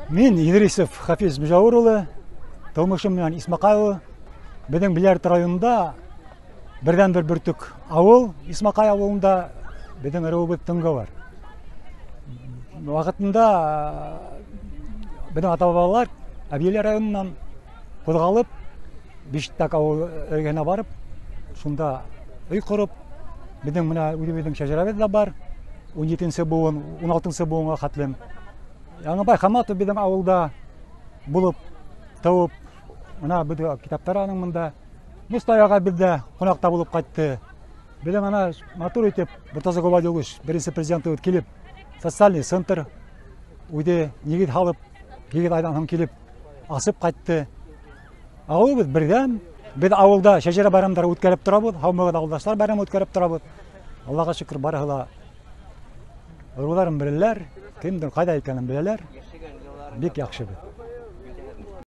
Мен Идрисов Хафиз Мужаур тумышым менен Исмакай улы. Біздің Билярд районында бірден бір бүртік ауыл, Исмакай ауылында біздің ырыбыбыз түнгі бар. Вақытында біздің ата-бабалар Әбиелі районынан қозғалып, Бештак ауыл іргене барып, сонда үй құрып, біздің мына үйдің шәжірабет да бар, 17-сі буын, 16-сі буынға қатлым. Яңы байқаматы біздің ауылда болып, тауып, мына бізді китаптар аның мұнда. Мұстаяға бізді қонақта болып қайтты. Біздің ана матур етіп, Буртаза Говадилыш, бірінші президенті өт келіп, социальный центр, үйде негет халып, егет айдан келіп, асып қайтты. Ауыл біз бірден, біз ауылда шәжері байрамдары өткеріп тұрабыз, хаумығыда ауылдаштар байрам өткеріп тұрабыз. Аллаға шүкір барығыла ұрыларын білелер, кімдің қайда екенін білелер, бек яқшы біз.